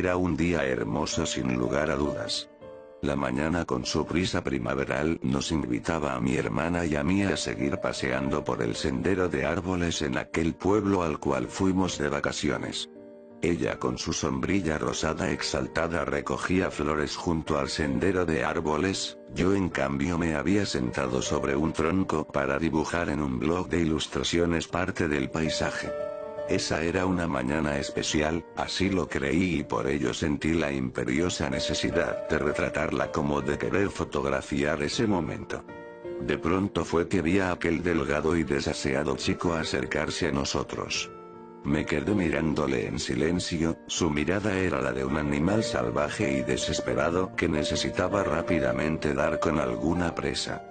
Era un día hermoso sin lugar a dudas. La mañana con su brisa primaveral nos invitaba a mi hermana y a mí a seguir paseando por el sendero de árboles en aquel pueblo al cual fuimos de vacaciones. Ella con su sombrilla rosada exaltada recogía flores junto al sendero de árboles, yo en cambio me había sentado sobre un tronco para dibujar en un blog de ilustraciones parte del paisaje. Esa era una mañana especial, así lo creí y por ello sentí la imperiosa necesidad de retratarla como de querer fotografiar ese momento. De pronto fue que vi a aquel delgado y desaseado chico acercarse a nosotros. Me quedé mirándole en silencio, su mirada era la de un animal salvaje y desesperado que necesitaba rápidamente dar con alguna presa.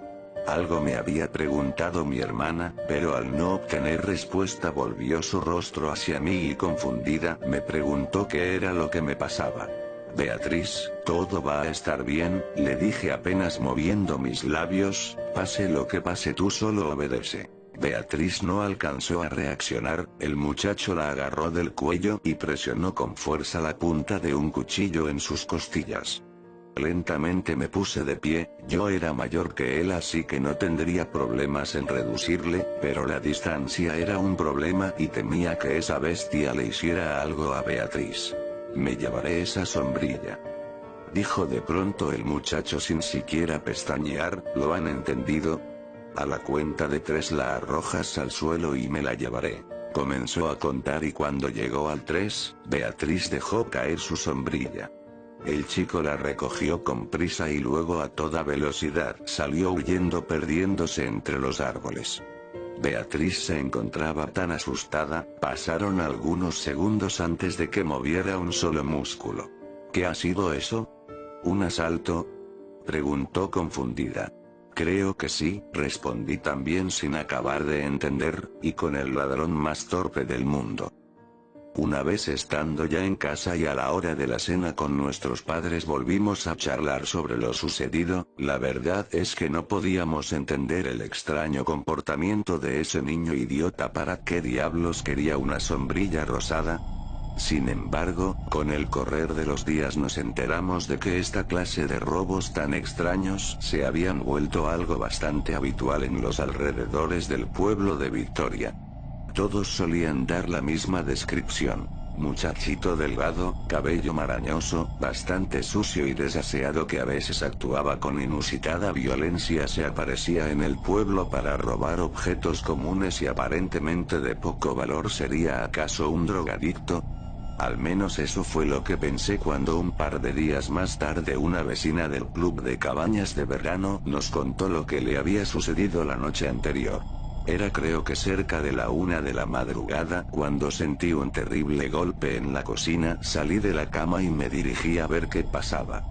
Algo me había preguntado mi hermana, pero al no obtener respuesta volvió su rostro hacia mí y confundida me preguntó qué era lo que me pasaba. Beatriz, todo va a estar bien, le dije apenas moviendo mis labios, pase lo que pase tú solo obedece. Beatriz no alcanzó a reaccionar, el muchacho la agarró del cuello y presionó con fuerza la punta de un cuchillo en sus costillas. Lentamente me puse de pie, yo era mayor que él así que no tendría problemas en reducirle, pero la distancia era un problema y temía que esa bestia le hiciera algo a Beatriz. Me llevaré esa sombrilla, dijo de pronto el muchacho sin siquiera pestañear, ¿lo han entendido? A la cuenta de 3 la arrojas al suelo y me la llevaré. Comenzó a contar y cuando llegó al 3, Beatriz dejó caer su sombrilla. El chico la recogió con prisa y luego a toda velocidad salió huyendo perdiéndose entre los árboles. Beatriz se encontraba tan asustada, pasaron algunos segundos antes de que moviera un solo músculo. ¿Qué ha sido eso? ¿Un asalto?, preguntó confundida. Creo que sí, respondí también sin acabar de entender, y con el ladrón más torpe del mundo. Una vez estando ya en casa y a la hora de la cena con nuestros padres volvimos a charlar sobre lo sucedido, la verdad es que no podíamos entender el extraño comportamiento de ese niño idiota. ¿Para qué diablos quería una sombrilla rosada? Sin embargo, con el correr de los días nos enteramos de que esta clase de robos tan extraños se habían vuelto algo bastante habitual en los alrededores del pueblo de Victoria. Todos solían dar la misma descripción: muchachito delgado, cabello marañoso, bastante sucio y desaseado que a veces actuaba con inusitada violencia, se aparecía en el pueblo para robar objetos comunes y aparentemente de poco valor. ¿Sería acaso un drogadicto? Al menos eso fue lo que pensé cuando un par de días más tarde una vecina del club de cabañas de verano nos contó lo que le había sucedido la noche anterior. Era creo que cerca de la 1 de la madrugada cuando sentí un terrible golpe en la cocina, salí de la cama y me dirigí a ver qué pasaba.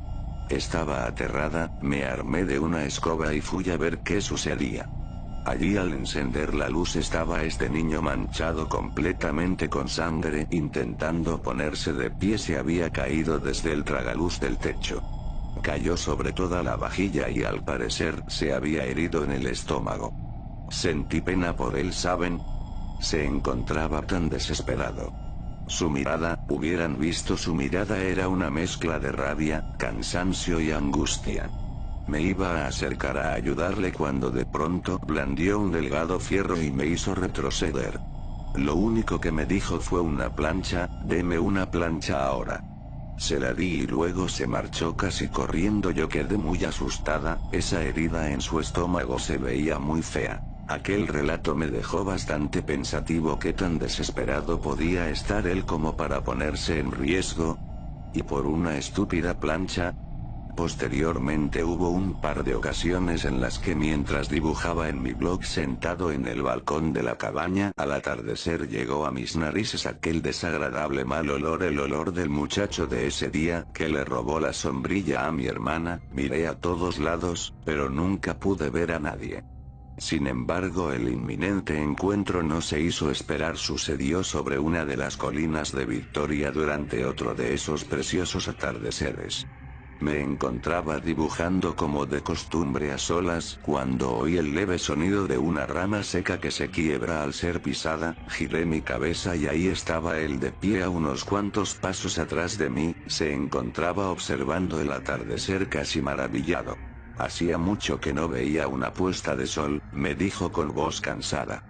Estaba aterrada, me armé de una escoba y fui a ver qué sucedía. Allí al encender la luz estaba este niño manchado completamente con sangre, intentando ponerse de pie. Se había caído desde el tragaluz del techo. Cayó sobre toda la vajilla y al parecer se había herido en el estómago. Sentí pena por él, ¿saben? Se encontraba tan desesperado. Su mirada, hubieran visto su mirada, era una mezcla de rabia, cansancio y angustia. Me iba a acercar a ayudarle cuando de pronto blandió un delgado fierro y me hizo retroceder. Lo único que me dijo fue: una plancha, deme una plancha ahora. Se la di y luego se marchó casi corriendo. Yo quedé muy asustada, esa herida en su estómago se veía muy fea. Aquel relato me dejó bastante pensativo. ¿Qué tan desesperado podía estar él como para ponerse en riesgo? ¿Y por una estúpida plancha? Posteriormente hubo un par de ocasiones en las que mientras dibujaba en mi blog sentado en el balcón de la cabaña, al atardecer llegó a mis narices aquel desagradable mal olor, el olor del muchacho de ese día, que le robó la sombrilla a mi hermana. Miré a todos lados, pero nunca pude ver a nadie. Sin embargo, el inminente encuentro no se hizo esperar. Sucedió sobre una de las colinas de Victoria durante otro de esos preciosos atardeceres. Me encontraba dibujando como de costumbre a solas cuando oí el leve sonido de una rama seca que se quiebra al ser pisada. Giré mi cabeza y ahí estaba él de pie a unos cuantos pasos atrás de mí. Se encontraba observando el atardecer casi maravillado. Hacía mucho que no veía una puesta de sol, me dijo con voz cansada.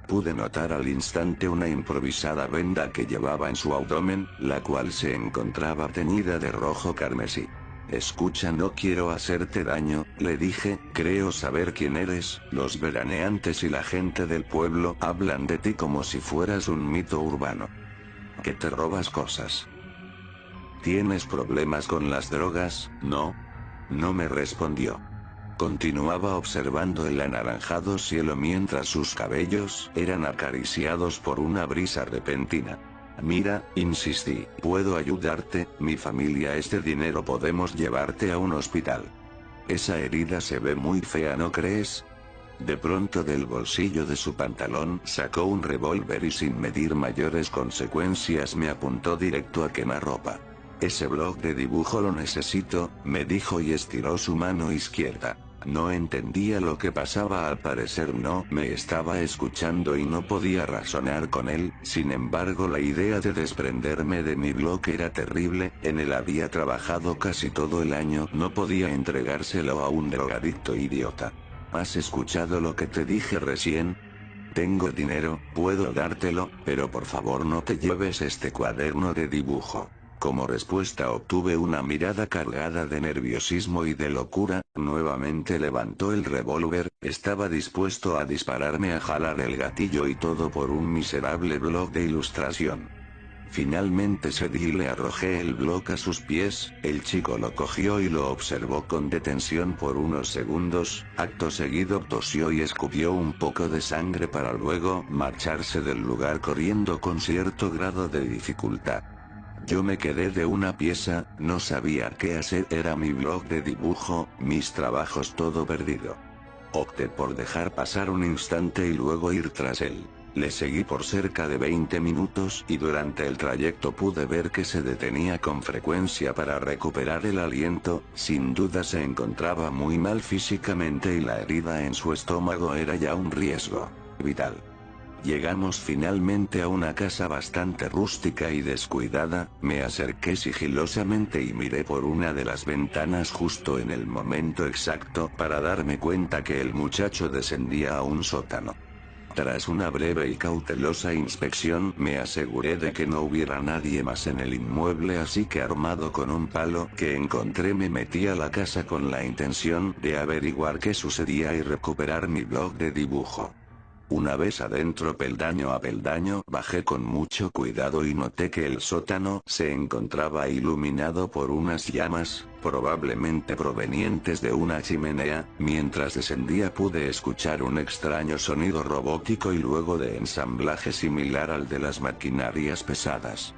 Pude notar al instante una improvisada venda que llevaba en su abdomen, la cual se encontraba teñida de rojo carmesí. Escucha, no quiero hacerte daño, le dije, creo saber quién eres. Los veraneantes y la gente del pueblo hablan de ti como si fueras un mito urbano. Que te robas cosas. ¿Tienes problemas con las drogas? No. No me respondió. Continuaba observando el anaranjado cielo mientras sus cabellos eran acariciados por una brisa repentina. Mira, insistí, puedo ayudarte, mi familia es de dinero, podemos llevarte a un hospital. Esa herida se ve muy fea, ¿no crees? De pronto del bolsillo de su pantalón sacó un revólver y sin medir mayores consecuencias me apuntó directo a quemarropa. Ese blog de dibujo lo necesito, me dijo y estiró su mano izquierda. No entendía lo que pasaba, al parecer no me estaba escuchando y no podía razonar con él. Sin embargo, la idea de desprenderme de mi blog era terrible, en él había trabajado casi todo el año, no podía entregárselo a un drogadicto idiota. ¿Has escuchado lo que te dije recién? Tengo dinero, puedo dártelo, pero por favor no te lleves este cuaderno de dibujo. Como respuesta obtuve una mirada cargada de nerviosismo y de locura. Nuevamente levantó el revólver, estaba dispuesto a dispararme, a jalar el gatillo y todo por un miserable blog de ilustración. Finalmente cedí y le arrojé el blog a sus pies. El chico lo cogió y lo observó con detención por unos segundos. Acto seguido tosió y escupió un poco de sangre para luego marcharse del lugar corriendo con cierto grado de dificultad. Yo me quedé de una pieza, no sabía qué hacer, era mi blog de dibujo, mis trabajos, todo perdido. Opté por dejar pasar un instante y luego ir tras él. Le seguí por cerca de 20 minutos y durante el trayecto pude ver que se detenía con frecuencia para recuperar el aliento. Sin duda se encontraba muy mal físicamente y la herida en su estómago era ya un riesgo vital. Llegamos finalmente a una casa bastante rústica y descuidada. Me acerqué sigilosamente y miré por una de las ventanas justo en el momento exacto para darme cuenta que el muchacho descendía a un sótano. Tras una breve y cautelosa inspección me aseguré de que no hubiera nadie más en el inmueble, así que armado con un palo que encontré me metí a la casa con la intención de averiguar qué sucedía y recuperar mi blog de dibujo. Una vez adentro, peldaño a peldaño, bajé con mucho cuidado y noté que el sótano se encontraba iluminado por unas llamas, probablemente provenientes de una chimenea. Mientras descendía pude escuchar un extraño sonido robótico y luego de ensamblaje similar al de las maquinarias pesadas.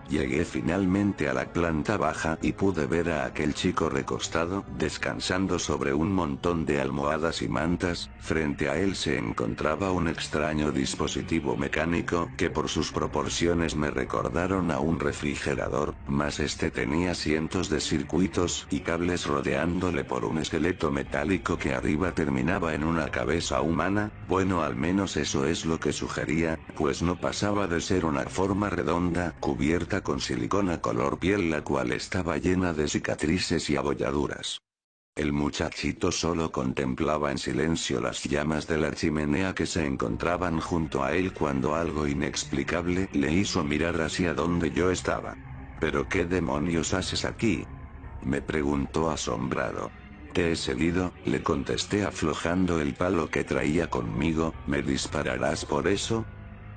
Llegué finalmente a la planta baja y pude ver a aquel chico recostado, descansando sobre un montón de almohadas y mantas. Frente a él se encontraba un extraño dispositivo mecánico que por sus proporciones me recordaron a un refrigerador, mas este tenía cientos de circuitos y cables rodeándole por un esqueleto metálico que arriba terminaba en una cabeza humana. Bueno, al menos eso es lo que sugería, pues no pasaba de ser una forma redonda, cubierta con silicona color piel, la cual estaba llena de cicatrices y abolladuras. El muchachito solo contemplaba en silencio las llamas de la chimenea que se encontraban junto a él cuando algo inexplicable le hizo mirar hacia donde yo estaba. ¿Pero qué demonios haces aquí?, me preguntó asombrado. Te he seguido, le contesté aflojando el palo que traía conmigo. ¿Me dispararás por eso?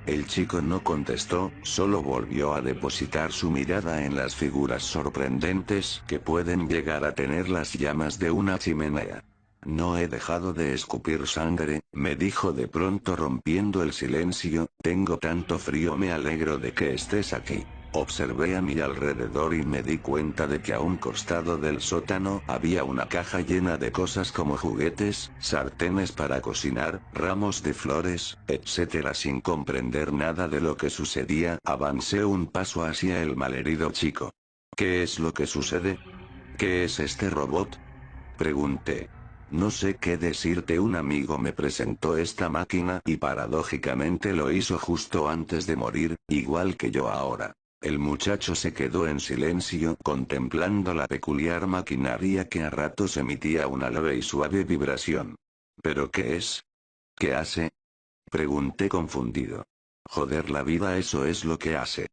El chico no contestó, solo volvió a depositar su mirada en las figuras sorprendentes que pueden llegar a tener las llamas de una chimenea. No he dejado de escupir sangre, me dijo de pronto rompiendo el silencio. Tengo tanto frío, me alegro de que estés aquí. Observé a mi alrededor y me di cuenta de que a un costado del sótano había una caja llena de cosas como juguetes, sartenes para cocinar, ramos de flores, etc. Sin comprender nada de lo que sucedía, avancé un paso hacia el malherido chico. ¿Qué es lo que sucede?, ¿Qué es este robot? Pregunté. No sé qué decirte, un amigo me presentó esta máquina y paradójicamente lo hizo justo antes de morir, igual que yo ahora. El muchacho se quedó en silencio contemplando la peculiar maquinaria que a ratos emitía una leve y suave vibración. ¿Pero qué es? ¿Qué hace? Pregunté confundido. Joder la vida, eso es lo que hace.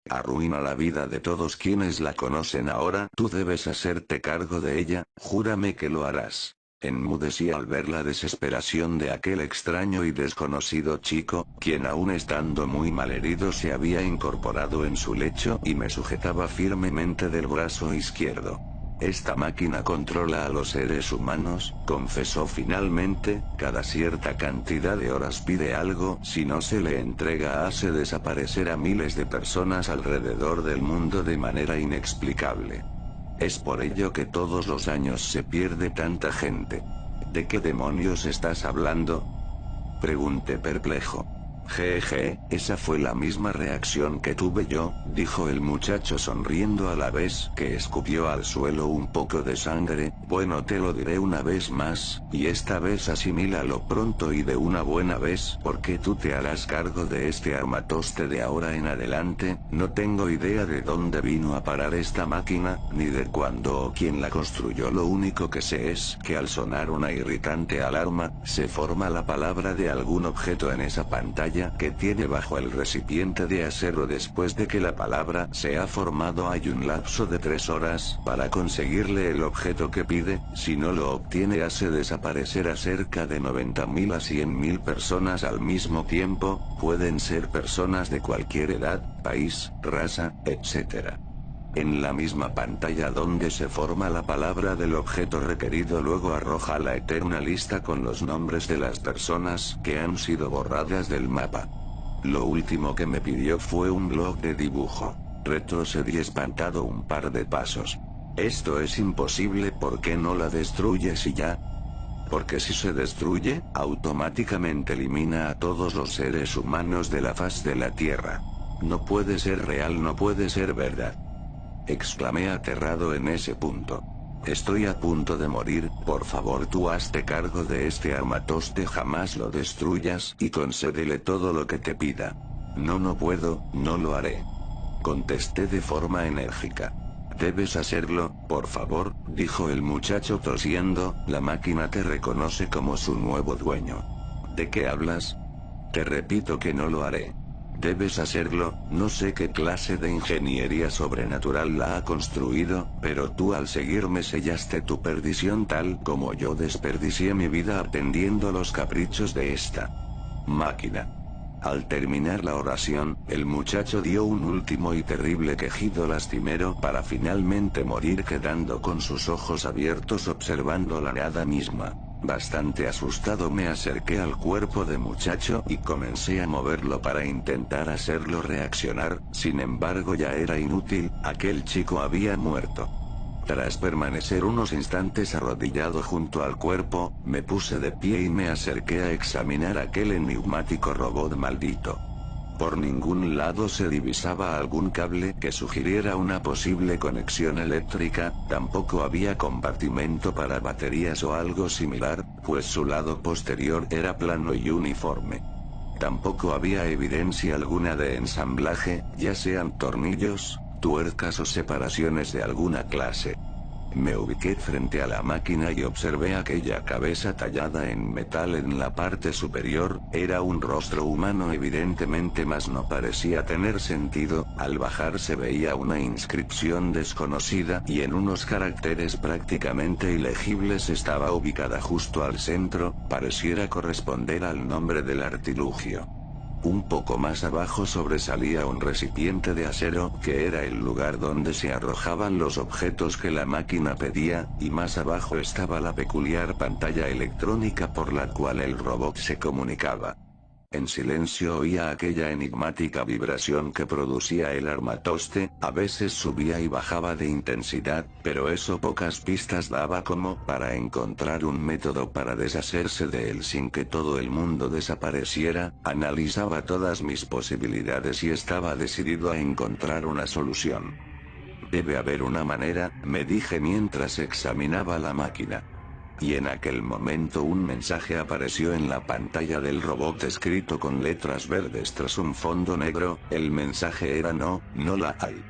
Arruina la vida de todos quienes la conocen ahora. Tú debes hacerte cargo de ella, júrame que lo harás. Enmudecí al ver la desesperación de aquel extraño y desconocido chico, quien aún estando muy malherido se había incorporado en su lecho y me sujetaba firmemente del brazo izquierdo. Esta máquina controla a los seres humanos, confesó finalmente, cada cierta cantidad de horas pide algo, si no se le entrega hace desaparecer a miles de personas alrededor del mundo de manera inexplicable. Es por ello que todos los años se pierde tanta gente. ¿De qué demonios estás hablando? Pregunté perplejo. Jeje, esa fue la misma reacción que tuve yo, dijo el muchacho sonriendo a la vez que escupió al suelo un poco de sangre. Bueno, te lo diré una vez más, y esta vez asimílalo pronto y de una buena vez, porque tú te harás cargo de este armatoste de ahora en adelante. No tengo idea de dónde vino a parar esta máquina, ni de cuándo o quién la construyó. Lo único que sé es que al sonar una irritante alarma, se forma la palabra de algún objeto en esa pantalla que tiene bajo el recipiente de acero. Después de que la palabra se ha formado hay un lapso de 3 horas para conseguirle el objeto que pide. Si no lo obtiene hace desaparecer a cerca de 90.000 a 100.000 personas al mismo tiempo. Pueden ser personas de cualquier edad, país, raza, etc. En la misma pantalla donde se forma la palabra del objeto requerido luego arroja la eterna lista con los nombres de las personas que han sido borradas del mapa. Lo último que me pidió fue un blog de dibujo. Retrocedí espantado un par de pasos. Esto es imposible. ¿Por qué no la destruyes y ya? Porque si se destruye, automáticamente elimina a todos los seres humanos de la faz de la Tierra. No puede ser real, no puede ser verdad. Exclamé aterrado en ese punto. Estoy a punto de morir, por favor tú hazte cargo de este armatoste, jamás lo destruyas y concédele todo lo que te pida. No puedo, no lo haré. Contesté de forma enérgica. Debes hacerlo, por favor, dijo el muchacho tosiendo, la máquina te reconoce como su nuevo dueño. ¿De qué hablas? Te repito que no lo haré. Debes hacerlo. No sé qué clase de ingeniería sobrenatural la ha construido, pero tú al seguirme sellaste tu perdición tal como yo desperdicié mi vida atendiendo los caprichos de esta máquina. Al terminar la oración, el muchacho dio un último y terrible quejido lastimero para finalmente morir quedando con sus ojos abiertos observando la nada misma. Bastante asustado me acerqué al cuerpo de muchacho y comencé a moverlo para intentar hacerlo reaccionar, sin embargo ya era inútil, aquel chico había muerto. Tras permanecer unos instantes arrodillado junto al cuerpo, me puse de pie y me acerqué a examinar aquel enigmático robot maldito. Por ningún lado se divisaba algún cable que sugiriera una posible conexión eléctrica, tampoco había compartimento para baterías o algo similar, pues su lado posterior era plano y uniforme. Tampoco había evidencia alguna de ensamblaje, ya sean tornillos, tuercas o separaciones de alguna clase. Me ubiqué frente a la máquina y observé aquella cabeza tallada en metal en la parte superior. Era un rostro humano evidentemente, mas no parecía tener sentido. Al bajar se veía una inscripción desconocida y en unos caracteres prácticamente ilegibles estaba ubicada justo al centro, pareciera corresponder al nombre del artilugio. Un poco más abajo sobresalía un recipiente de acero, que era el lugar donde se arrojaban los objetos que la máquina pedía, y más abajo estaba la peculiar pantalla electrónica por la cual el robot se comunicaba. En silencio oía aquella enigmática vibración que producía el armatoste, a veces subía y bajaba de intensidad, pero eso pocas pistas daba como para encontrar un método para deshacerse de él sin que todo el mundo desapareciera. Analizaba todas mis posibilidades y estaba decidido a encontrar una solución. Debe haber una manera, me dije mientras examinaba la máquina. Y en aquel momento un mensaje apareció en la pantalla del robot escrito con letras verdes tras un fondo negro, el mensaje era no, no la hay.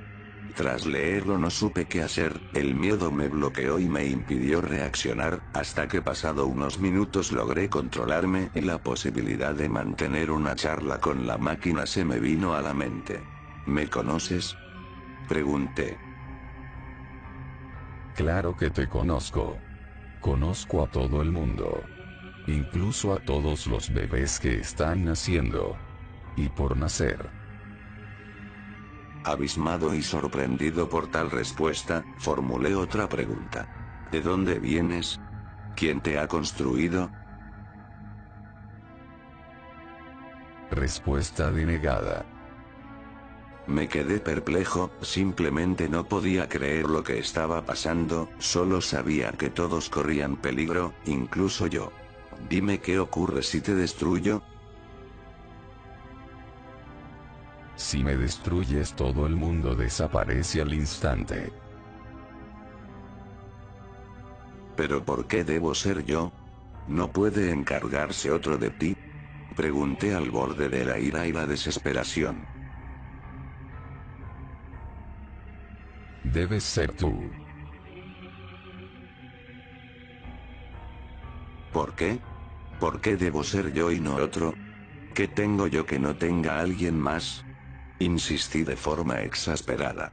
Tras leerlo no supe qué hacer, el miedo me bloqueó y me impidió reaccionar, hasta que pasado unos minutos logré controlarme y la posibilidad de mantener una charla con la máquina se me vino a la mente. ¿Me conoces?, pregunté. Claro que te conozco. Conozco a todo el mundo. Incluso a todos los bebés que están naciendo. Y por nacer. Abismado y sorprendido por tal respuesta, formulé otra pregunta. ¿De dónde vienes? ¿Quién te ha construido? Respuesta denegada. Me quedé perplejo, simplemente no podía creer lo que estaba pasando, solo sabía que todos corrían peligro, incluso yo. Dime qué ocurre si te destruyo. Si me destruyes, todo el mundo desaparece al instante. ¿Pero por qué debo ser yo? ¿No puede encargarse otro de ti?, pregunté al borde de la ira y la desesperación. Debes ser tú. ¿Por qué? ¿Por qué debo ser yo y no otro? ¿Qué tengo yo que no tenga alguien más?, insistí de forma exasperada.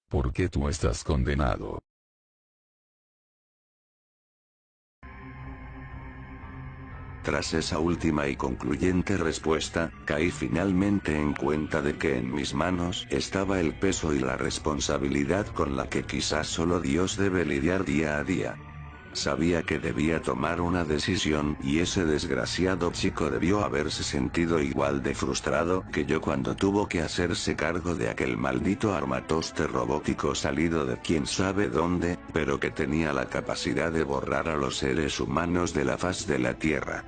Porque tú estás condenado. Tras esa última y concluyente respuesta, caí finalmente en cuenta de que en mis manos estaba el peso y la responsabilidad con la que quizás solo Dios debe lidiar día a día. Sabía que debía tomar una decisión y ese desgraciado chico debió haberse sentido igual de frustrado que yo cuando tuvo que hacerse cargo de aquel maldito armatoste robótico salido de quién sabe dónde, pero que tenía la capacidad de borrar a los seres humanos de la faz de la Tierra.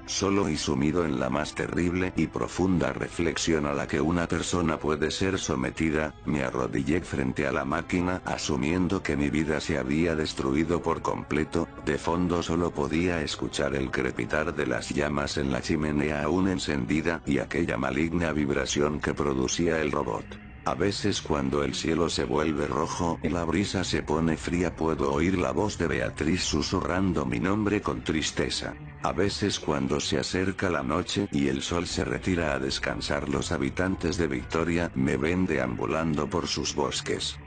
Solo y sumido en la más terrible y profunda reflexión a la que una persona puede ser sometida, me arrodillé frente a la máquina asumiendo que mi vida se había destruido por completo. De fondo solo podía escuchar el crepitar de las llamas en la chimenea aún encendida y aquella maligna vibración que producía el robot. A veces cuando el cielo se vuelve rojo y la brisa se pone fría puedo oír la voz de Beatriz susurrando mi nombre con tristeza. A veces cuando se acerca la noche y el sol se retira a descansar los habitantes de Victoria me ven deambulando por sus bosques.